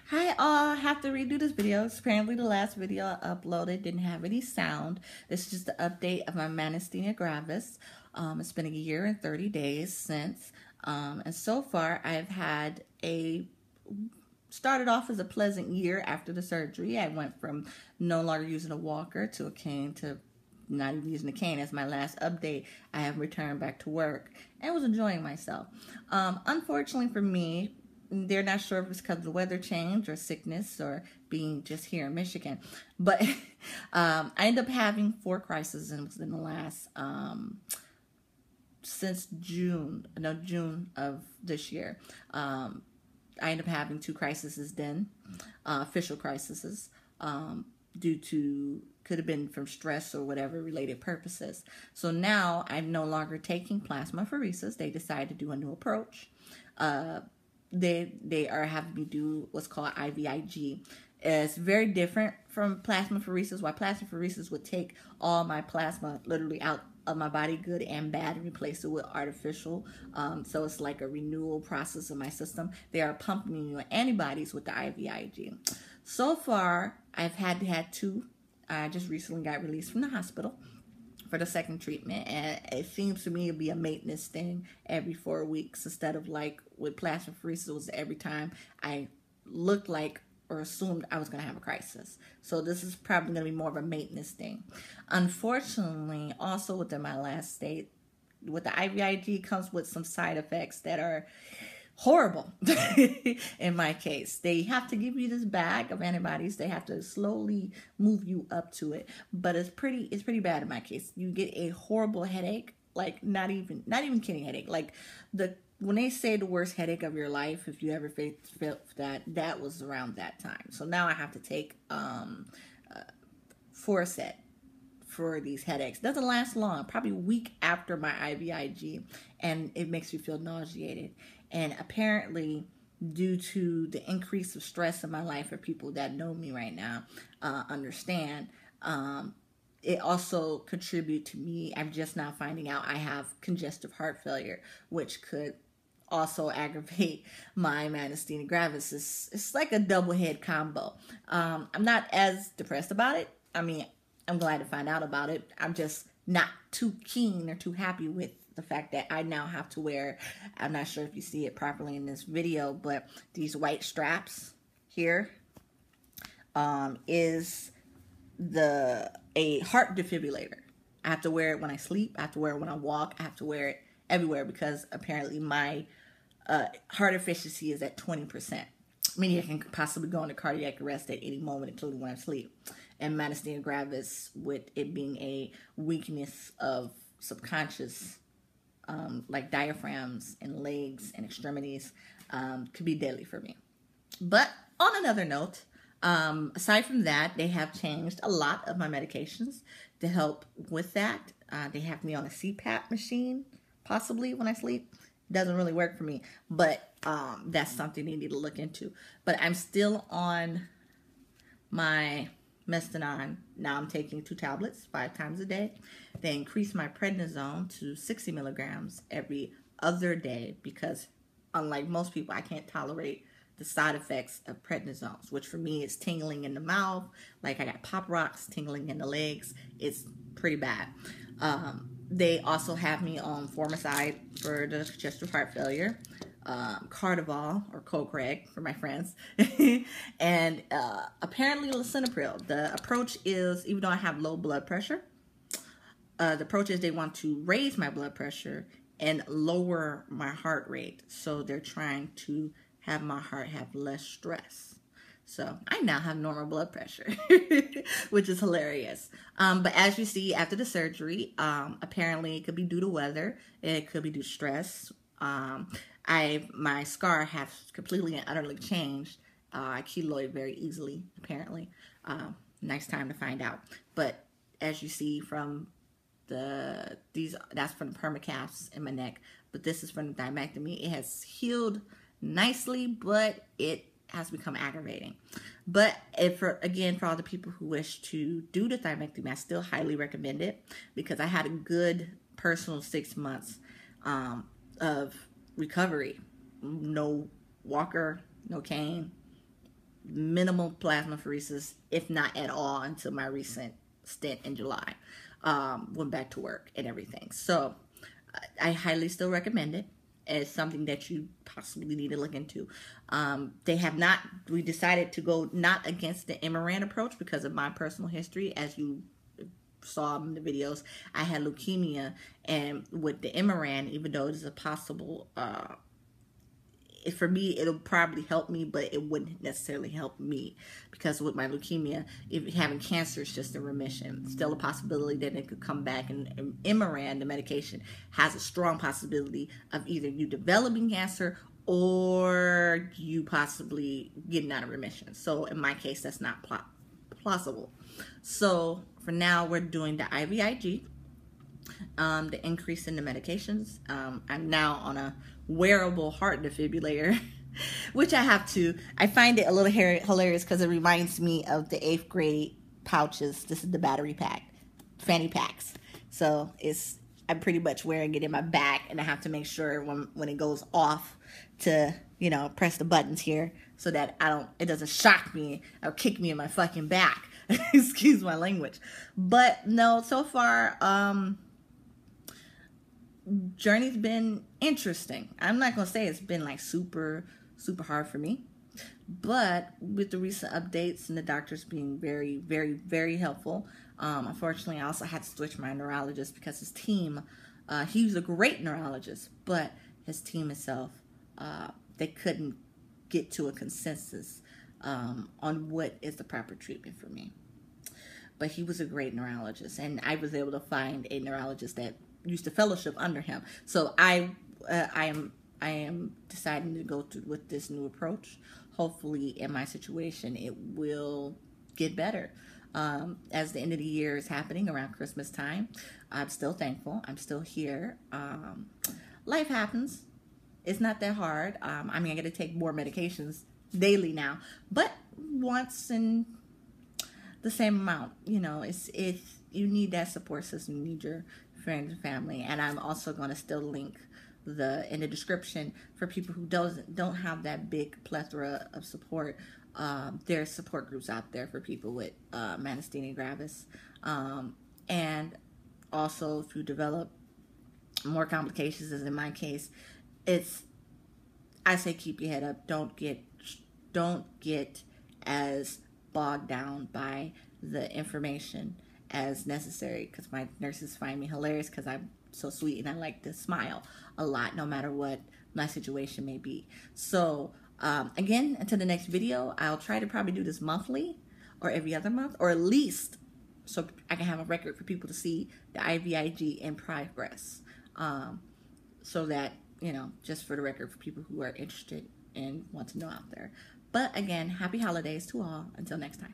Hi all, I have to redo this video. Apparently the last video I uploaded didn't have any sound. This is just the update of my Myasthenia Gravis. It's been a year and 30 days since. And so far I've had started off as a pleasant year after the surgery. I went from no longer using a walker to a cane to not even using a cane. As my last update, I have returned back to work and was enjoying myself. Unfortunately for me, they're not sure if it's because of the weather change or sickness or being just here in Michigan. But I ended up having 4 crises in the last, since June of this year. I ended up having 2 crises then, official crises, due to, could have been from stress or whatever related purposes. So now I'm no longer taking plasmapheresis. They decided to do a new approach. They are having me do what's called IVIG. It's very different from plasmapheresis. Why plasmapheresis would take all my plasma literally out of my body, good and bad, and replace it with artificial. So it's like a renewal process of my system. They are pumping me with antibodies with the IVIG. So far, I've had 2. I just recently got released from the hospital for the second treatment, and it seems to me to be a maintenance thing every 4 weeks instead of like with plasmapheresis, it was every time I looked like or assumed I was going to have a crisis. So this is probably going to be more of a maintenance thing. Unfortunately, also within my last state, with the IVIG comes with some side effects that are horrible. In my case, they have to give you this bag of antibodies. They have to slowly move you up to it, but it's pretty bad in my case. You get a horrible headache, like not even kidding headache. Like when they say the worst headache of your life, if you ever felt that was around that time. So now I have to take Forset for these headaches. Doesn't last long, probably a week after my IVIG, and it makes you feel nauseated. And apparently, due to the increase of stress in my life, for people that know me right now, understand, it also contributes to me. I'm just now finding out I have congestive heart failure, which could also aggravate my Myasthenia Gravis. It's like a double head combo. I'm not as depressed about it. I mean, I'm glad to find out about it. I'm just not too keen or too happy with the fact that I now have to wear, I'm not sure if you see it properly in this video, but these white straps here is a heart defibrillator. I have to wear it when I sleep. I have to wear it when I walk. I have to wear it everywhere because apparently my heart efficiency is at 20%. Meaning I can possibly go into cardiac arrest at any moment, including when I sleep. And Myasthenia Gravis, with it being a weakness of subconscious, like diaphragms and legs and extremities, could be deadly for me. But on another note, aside from that, they have changed a lot of my medications to help with that. They have me on a CPAP machine, possibly when I sleep. It doesn't really work for me, but that's something they need to look into. But I'm still on my Mestinon. Now I'm taking 2 tablets 5 times a day. They increased my prednisone to 60 milligrams every other day because, unlike most people, I can't tolerate the side effects of prednisones, which for me is tingling in the mouth. Like I got pop rocks, tingling in the legs. It's pretty bad. They also have me on Formicide for the congestive heart failure, Cardival or Cocreg for my friends, and apparently lisinopril. The approach is, even though I have low blood pressure, the approach is they want to raise my blood pressure and lower my heart rate. So they're trying to have my heart have less stress. So I now have normal blood pressure, which is hilarious. But as you see after the surgery, apparently it could be due to weather. It could be due to stress. My scar has completely and utterly changed. I keloid very easily, apparently. Nice time to find out. But as you see from that's from the permacasts in my neck. But this is from the thymectomy. It has healed nicely, but it has become aggravating. But for all the people who wish to do the thymectomy, I still highly recommend it because I had a good personal 6 months of recovery. No walker, no cane, minimal plasmapheresis, if not at all, until my recent stint in July. Went back to work and everything. So I highly still recommend it as something that you possibly need to look into. We decided to go not against the Imuran approach because of my personal history. As you saw in the videos, I had leukemia, and with the Imuran, even though it is a possible, for me, it'll probably help me, but it wouldn't necessarily help me because with my leukemia, if having cancer is just in remission, still a possibility that it could come back. And Imuran, the medication, has a strong possibility of either you developing cancer or you possibly getting out of remission. So in my case, that's not plausible. So for now, we're doing the IVIG. The increase in the medications. I'm now on a wearable heart defibrillator, which I find it a little hilarious because it reminds me of the 8th grade pouches. This is the battery pack, fanny packs. So I'm pretty much wearing it in my back, and I have to make sure when it goes off to, press the buttons here so that it doesn't shock me or kick me in my fucking back. Excuse my language. But no, so far, journey's been interesting. I'm not gonna say it's been like super hard for me, but with the recent updates and the doctors being very, very, very helpful. Unfortunately, I also had to switch my neurologist because his team, he's a great neurologist, but his team itself, they couldn't get to a consensus on what is the proper treatment for me. But he was a great neurologist, and I was able to find a neurologist that used to fellowship under him. So I am deciding to go with this new approach. Hopefully, in my situation, it will get better. As the end of the year is happening around Christmas time, I'm still thankful. I'm still here. Life happens. It's not that hard. I got to take more medications daily now, but once in the same amount. You need that support system. You need your friends and family. And I'm also going to still link in the description for people who don't have that big plethora of support. There's support groups out there for people with Myasthenia Gravis. And also, if you develop more complications, as in my case, I say keep your head up. Don't get as bogged down by the information as necessary, because my nurses find me hilarious because I'm so sweet and I like to smile a lot no matter what my situation may be. So again, until the next video, I'll try to probably do this monthly or every other month, or at least so I can have a record for people to see the IVIG in progress, so that, just for the record for people who are interested and want to know out there. But again, happy holidays to all. Until next time.